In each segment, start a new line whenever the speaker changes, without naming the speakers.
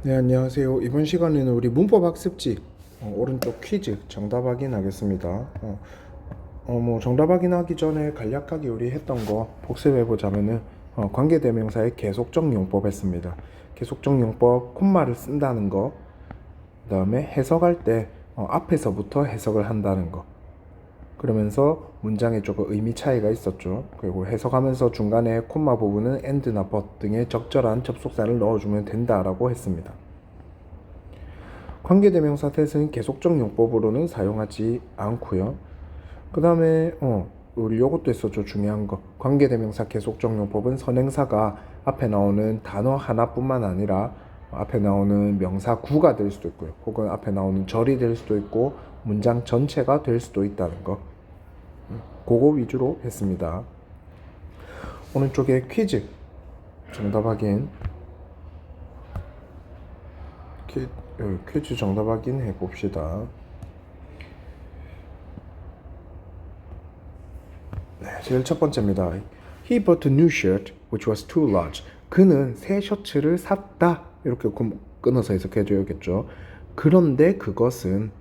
네, 안녕하세요. 이번 시간에는 우리 문법 학습지 오른쪽 퀴즈 정답 확인하겠습니다. 정답 확인하기 전에 간략하게 우리 했던 거 복습해 보자면은 관계대명사의 계속적 용법 했습니다. 계속적 용법 콤마를 쓴다는 거, 그다음에 해석할 때 앞에서부터 해석을 한다는 거. 그러면서 문장에 조금 의미 차이가 있었죠. 그리고 해석하면서 중간에 콤마 부분은 and나 but 등의 적절한 접속사를 넣어주면 된다라고 했습니다. 관계대명사 셋은 계속적 용법으로는 사용하지 않고요. 그 다음에 우리 요것도 있었죠. 중요한 거. 관계대명사 계속적 용법은 선행사가 앞에 나오는 단어 하나뿐만 아니라 앞에 나오는 명사 구가 될 수도 있고요. 혹은 앞에 나오는 절이 될 수도 있고 문장 전체가 될 수도 있다는 거. 그거 위주로 했습니다. 오른쪽에 퀴즈 정답 확인. 퀴즈 정답 확인해 봅시다. 네, 제일 첫 번째입니다. He bought a new shirt which was too large. 그는 새 셔츠를 샀다. 이렇게 끊어서 해석해줘야겠죠. 그런데 그것은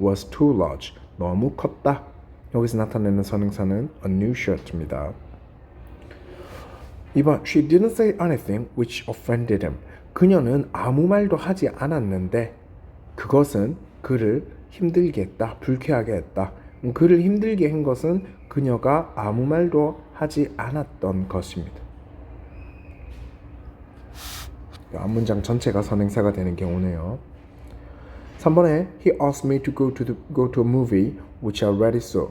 was too large. 너무 컸다. 여기서 나타내는 선행사는 a new shirt입니다. 2번 She didn't say anything which offended him. 그녀는 아무 말도 하지 않았는데 그것은 그를 힘들게 했다. 불쾌하게 했다. 그를 힘들게 한 것은 그녀가 아무 말도 하지 않았던 것입니다. 앞문장 전체가 선행사가 되는 경우네요. 3번에 He asked me to go to a movie which I already saw.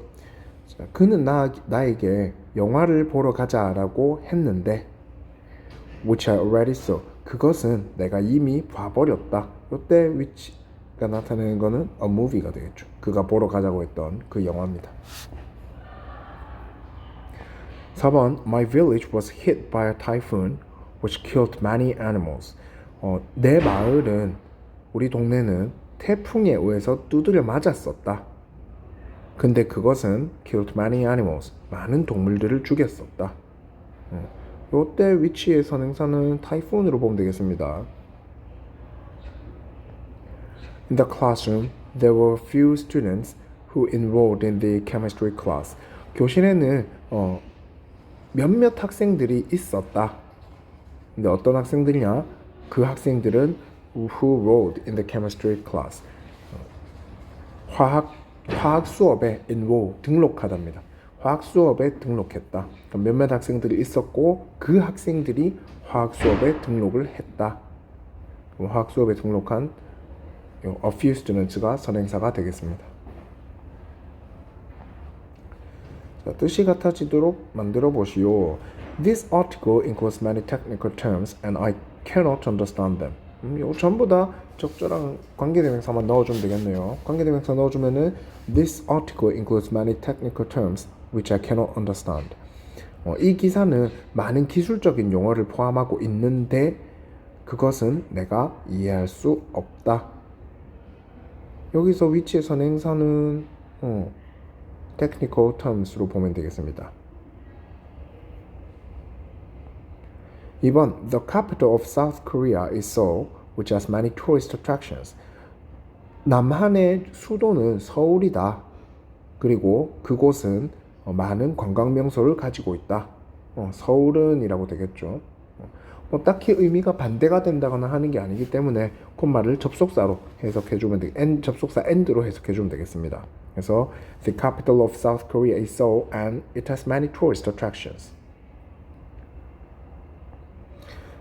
자, 그는 나에게 영화를 보러 가자라고 했는데 which I already saw. 그것은 내가 이미 봐버렸다. 이때 which가 나타내는 거는 a movie가 되겠죠. 그가 보러 가자고 했던 그 영화입니다. 4번 My village was hit by a typhoon which killed many animals. 내 마을은 우리 동네는 태풍에 의해서 두드려 맞았었다. 근데 그것은 killed many animals. 많은 동물들을 죽였었다. 이때 위치의 선행사는 타이푼으로 보면 되겠습니다. In the classroom, there were few students who enrolled in the chemistry class. 교실에는 몇몇 학생들이 있었다. 근데 어떤 학생들이냐? 그 학생들은 who enrolled in the chemistry class. 화학 수업에 enroll 등록하답니다. 화학 수업에 등록했다. 몇몇 학생들이 있었고 그 학생들이 화학 수업에 등록을 했다. 화학 수업에 등록한 a few students가 선행사가 되겠습니다. 자, 뜻이 같아지도록 만들어 보시오. This article includes many technical terms and I cannot understand them. 요 전부 다 적절한 관계대명사만 넣어주면 되겠네요. 관계대명사 넣어주면은 This article includes many technical terms which I cannot understand. 이 기사는 많은 기술적인 용어를 포함하고 있는데 그것은 내가 이해할 수 없다. 여기서 위치의 선행사는 technical terms로 보면 되겠습니다. 2번 The capital of South Korea is Seoul, which has many tourist attractions. 남한의 수도는 서울이다. 그리고 그곳은 많은 관광 명소를 가지고 있다. 서울은 이라고 되겠죠. 딱히 의미가 반대가 된다거나 하는 게 아니기 때문에 콤마를 접속사로 해석해주면 접속사 and로 해석해주면 되겠습니다. 그래서 The capital of South Korea is Seoul and it has many tourist attractions.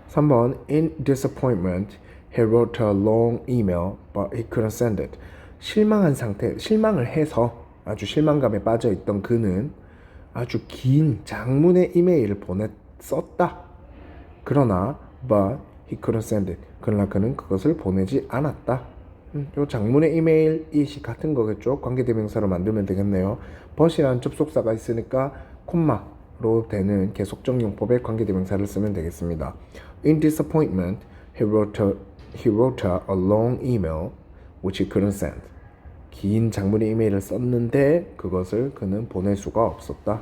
3번 In disappointment, he wrote a long email but he couldn't send it. 실망을 해서 아주 실망감에 빠져 있던 그는 아주 긴 장문의 이메일을 썼다. 그러나 but he couldn't send it. 그러나 그는 그것을 보내지 않았다. 요 장문의 이메일이 같은 거겠죠. 관계대명사로 만들면 되겠네요. but이라는 접속사가 있으니까 콤마로 되는 계속적 용법의 관계대명사를 쓰면 되겠습니다. In disappointment, he wrote a long email which he couldn't send. 긴 장문의 이메일을 썼는데 그것을 그는 보낼 수가 없었다.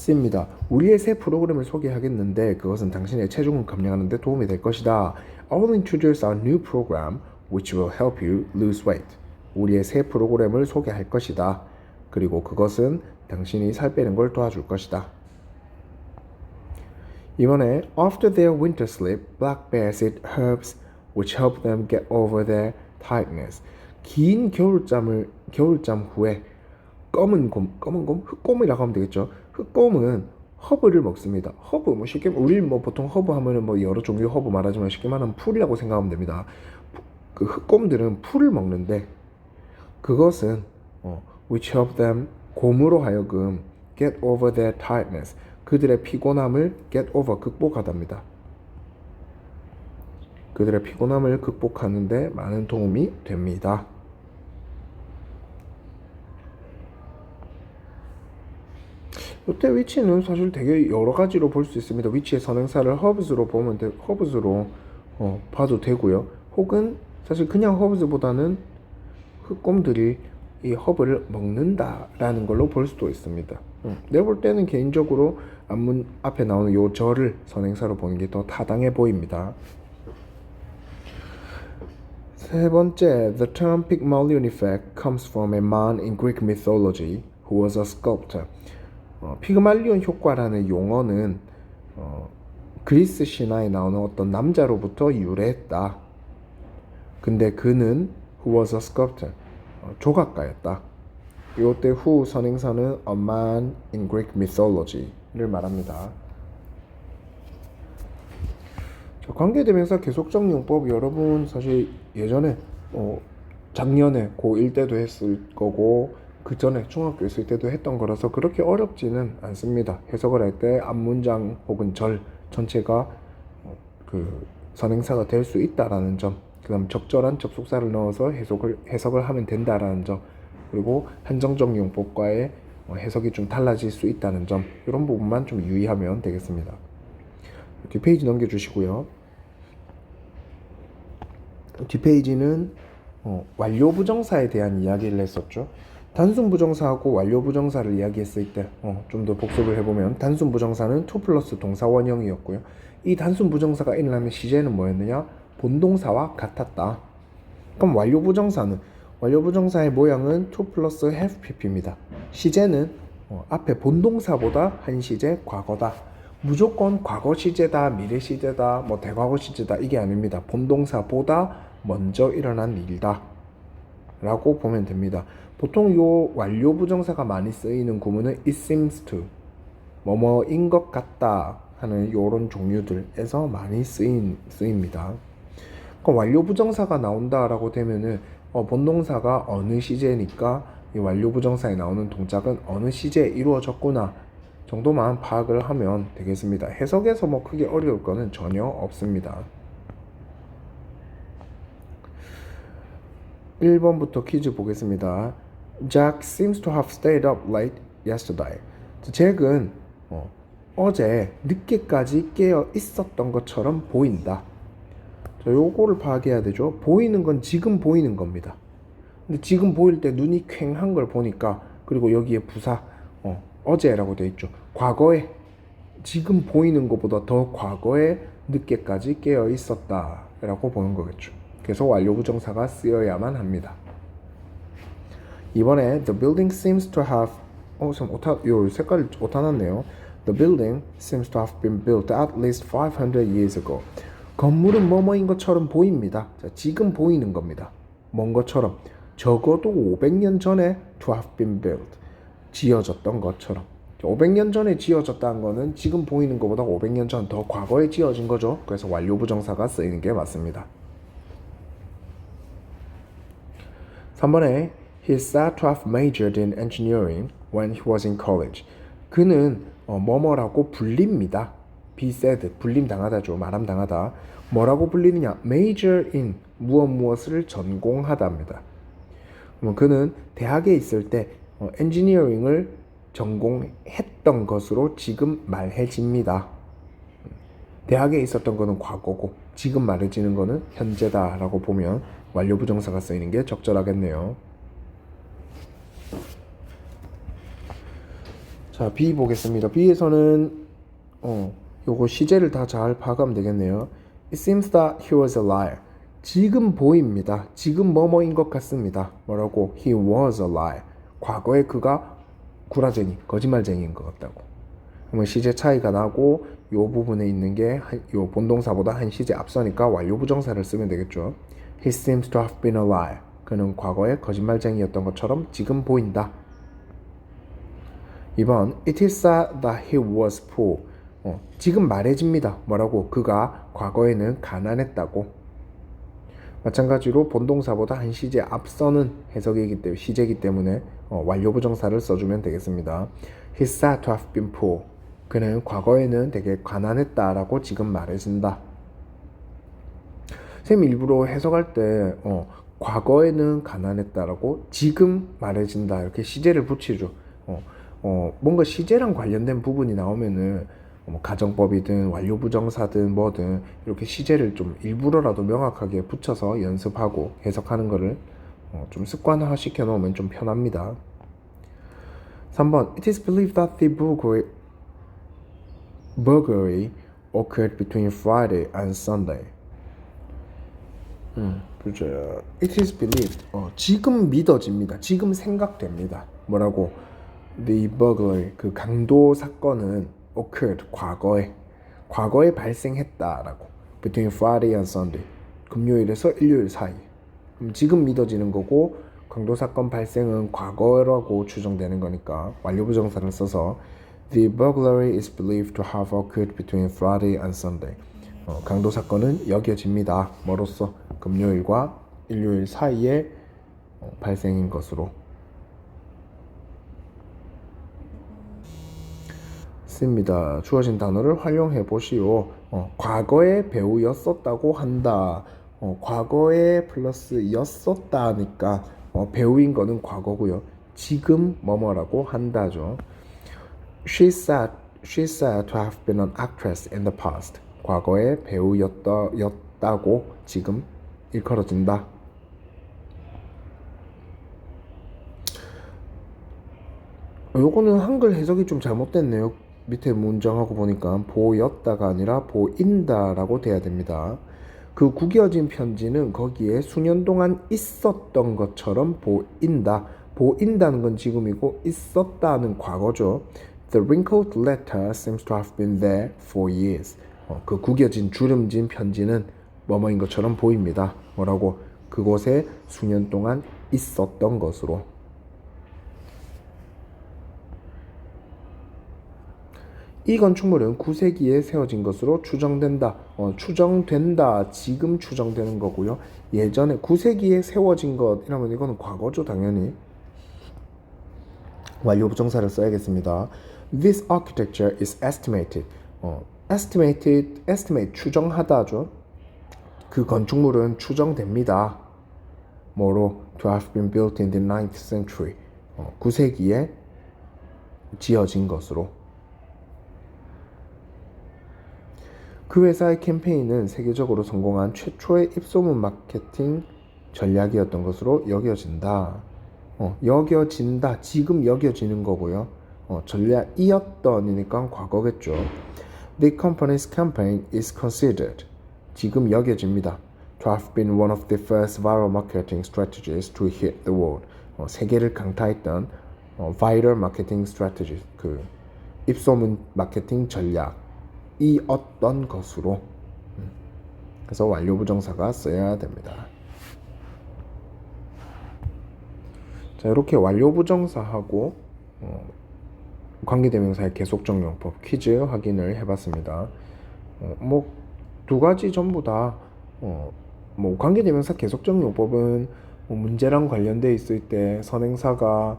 C입니다. 우리의 새 프로그램을 소개하겠는데 그것은 당신의 체중을 감량하는 데 도움이 될 것이다. I will introduce our new program which will help you lose weight. 우리의 새 프로그램을 소개할 것이다. 그리고 그것은 당신이 살 빼는 걸 도와줄 것이다. 이번에 After their winter sleep, black bears eat herbs which help them get over their tiredness. 긴 겨울잠 후에 검은 곰, 흑곰이라고 하면 되겠죠. 흑곰은 허브를 먹습니다. 허브, 쉽게 우리 보통 허브 하면은 여러 종류 허브 말하지만 쉽게 말하면 풀이라고 생각하면 됩니다. 그 흑곰들은 풀을 먹는데 그것은 which help them 곰으로 하여금 get over their tiredness. 그들의 피곤함을 get over 극복하답니다. 그들의 피곤함을 극복하는데 많은 도움이 됩니다. 이때 위치는 사실 되게 여러 가지로 볼 수 있습니다. 위치의 선행사를 herbs로 보면 herbs로 봐도 되고요. 혹은 사실 그냥 herbs보다는 흑곰들이 이 허브를 먹는다라는 걸로 볼 수도 있습니다. 내가 볼 때는 개인적으로 앞문 앞에 나오는 요 절을 선행사로 보는 게 더 타당해 보입니다. 세 번째, the term Pygmalion effect comes from a man in Greek mythology who was a sculptor. 피그말리온 효과라는 용어는 그리스 신화에 나오는 어떤 남자로부터 유래했다. 근데 그는 who was a sculptor, 조각가였다. 이때 who 선행사는 a man in Greek mythology를 말합니다. 관계대명사 계속적 용법 여러분 사실 예전에 작년에 고1 때도 했을 거고 그 전에 중학교 있을 때도 했던 거라서 그렇게 어렵지는 않습니다. 해석을 할 때 앞문장 혹은 절 전체가 그 선행사가 될 수 있다라는 점, 그 다음 적절한 접속사를 넣어서 해석을 하면 된다라는 점, 그리고 한정적 용법과의 해석이 좀 달라질 수 있다는 점, 이런 부분만 좀 유의하면 되겠습니다. 뒷페이지 넘겨주시고요. 뒷페이지는 완료 부정사에 대한 이야기를 했었죠. 단순 부정사하고 완료 부정사를 이야기했을 때 좀 더 복습을 해보면 단순 부정사는 2 플러스 동사 원형이었고요. 이 단순 부정사가 일어나면 시제는 뭐였느냐? 본동사와 같았다. 그럼 완료 부정사의 모양은 2 플러스 have pp입니다. 시제는 앞에 본동사보다 한 시제 과거다. 무조건 과거 시제다, 미래 시제다, 대과거 시제다 이게 아닙니다. 본동사보다 먼저 일어난 일이다 라고 보면 됩니다. 보통 요 완료 부정사가 많이 쓰이는 구문은 it seems to, 뭐뭐인 것 같다 하는 요런 종류들에서 많이 쓰입니다. 그럼 완료 부정사가 나온다라고 되면은 본동사가 어느 시제니까 이 완료 부정사에 나오는 동작은 어느 시제에 이루어졌구나 정도만 파악을 하면 되겠습니다. 해석에서 크게 어려울 거는 전혀 없습니다. 1번부터 퀴즈 보겠습니다. Jack seems to have stayed up late yesterday. 잭은 어제 늦게까지 깨어 있었던 것처럼 보인다. 자, 요거를 파악해야 되죠. 보이는 건 지금 보이는 겁니다. 근데 지금 보일 때 눈이 퀭한 걸 보니까, 그리고 여기에 부사 어제라고 되어 있죠. 과거에, 지금 보이는 것보다 더 과거에 늦게까지 깨어 있었다 라고 보는 거겠죠. 그래서 완료 부정사가 쓰여야만 합니다. 이번에 the building seems to have 요 색깔 오타 났네요. The building seems to have been built at least 500 years ago. 건물은 뭐뭐인 것처럼 보입니다. 자, 지금 보이는 겁니다. 뭔 것처럼? 적어도 500년 전에 to have been built. 지어졌던 것처럼. 500년 전에 지어졌다는 거는 지금 보이는 것보다 500년 전 더 과거에 지어진 거죠. 그래서 완료 부정사가 쓰이는 게 맞습니다. 3번에 He is said to have majored in engineering when he was in college. 그는 뭐뭐라고 불립니다. Be said, 불림당하다죠. 말함당하다. 뭐라고 불리느냐? Major in, 무엇을 전공하다입니다. 그는 대학에 있을 때 엔지니어링을 전공했던 것으로 지금 말해집니다. 대학에 있었던 거는 과거고 지금 말해지는 거는 현재다 라고 보면 완료 부정사가 쓰이는 게 적절하겠네요. 자, B 보겠습니다. B에서는 요거 시제를 다 잘 파악하면 되겠네요. It seems that he was a liar. 지금 보입니다. 지금 뭐뭐인 것 같습니다. 뭐라고? He was a liar. 과거에 그가 구라쟁이, 거짓말쟁이인 것 같다고. 그러면 시제 차이가 나고 요 부분에 있는 게 요 본동사보다 한 시제 앞서니까 완료 부정사를 쓰면 되겠죠. He seems to have been a liar. 그는 과거에 거짓말쟁이였던 것처럼 지금 보인다. 2번 It is said that he was poor. 지금 말해집니다. 뭐라고? 그가 과거에는 가난했다고. 마찬가지로 본동사보다 한 시제 앞서는 해석이기 때문에 시제이기 때문에 완료 부정사를 써주면 되겠습니다. He said to have been poor. 그는 과거에는 되게 가난했다라고 지금 말해진다. 쌤 일부러 해석할 때 과거에는 가난했다라고 지금 말해진다 이렇게 시제를 붙이죠. 뭔가 시제랑 관련된 부분이 나오면은 뭐 가정법이든 완료부정사든 뭐든 이렇게 시제를 좀 일부러라도 명확하게 붙여서 연습하고 해석하는 거를 좀 습관화 시켜 놓으면 좀 편합니다. 3번 It is believed that the burglary occurred between Friday and Sunday. 그죠. It is believed. 지금 믿어집니다. 지금 생각됩니다. 뭐라고? The burglary, 그 강도 사건은 occurred, 과거에 발생했다라고. Between Friday and Sunday. 금요일에서 일요일 사이. 그럼 지금 믿어지는 거고 강도 사건 발생은 과거라고 추정되는 거니까 완료 부정사를 써서 The burglary is believed to have occurred between Friday and Sunday. 강도 사건은 여겨집니다. 뭐로써? 금요일과 일요일 사이에 발생인 것으로. 씁니다. 주어진 단어를 활용해 보시오. 과거의 배우였었다고 한다. 과거에 플러스 였었다니까 배우인 거는 과거고요. 지금 뭐뭐라고 한다죠. She said to have been an actress in the past. 과거에 배우였다고 지금 일컬어진다. 요거는 한글 해석이 좀 잘못됐네요. 밑에 문장하고 보니까 보였다가 아니라 보인다라고 돼야 됩니다. 그 구겨진 편지는 거기에 수년 동안 있었던 것처럼 보인다. 보인다는 건 지금이고 있었다는 과거죠. The wrinkled letter seems to have been there for years. 그 구겨진 주름진 편지는 뭐뭐인 것처럼 보입니다. 뭐라고? 그곳에 수년 동안 있었던 것으로. 이 건축물은 9세기에 세워진 것으로 추정된다. 추정된다. 지금 추정되는 거고요. 예전에 9세기에 세워진 것 이러면 이거는 과거죠, 당연히. 완료 부정사를 써야겠습니다. This architecture is estimated. estimate 추정하다죠. 그 건축물은 추정됩니다. 뭐로? To have been built in the 9th century. 9세기에 지어진 것으로. 그 회사의 캠페인은 세계적으로 성공한 최초의 입소문 마케팅 전략이었던 것으로 여겨진다. 여겨진다. 지금 여겨지는 거고요. 전략이었던이니까 과거겠죠. The company's campaign is considered. 지금 여겨집니다. To have been one of the first viral marketing strategies to hit the world. 세계를 강타했던 viral marketing strategy. 그 입소문 마케팅 전략. 이 어떤 것으로. 그래서 완료 부정사가 써야 됩니다. 자, 이렇게 완료 부정사하고 관계대명사의 계속적 용법 퀴즈 확인을 해봤습니다. 뭐 두 가지 전부 다 뭐 관계대명사 계속적 용법은 뭐 문제랑 관련돼 있을 때 선행사가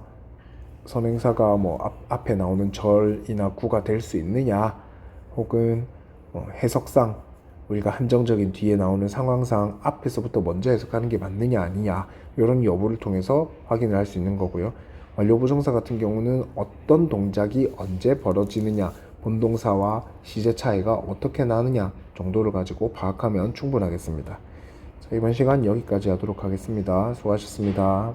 뭐 앞에 나오는 절이나 구가 될 수 있느냐, 혹은 해석상 우리가 한정적인 뒤에 나오는 상황상 앞에서부터 먼저 해석하는 게 맞느냐 아니냐 이런 여부를 통해서 확인을 할 수 있는 거고요. 완료 부정사 같은 경우는 어떤 동작이 언제 벌어지느냐, 본동사와 시제 차이가 어떻게 나느냐 정도를 가지고 파악하면 충분하겠습니다. 자, 이번 시간 여기까지 하도록 하겠습니다. 수고하셨습니다.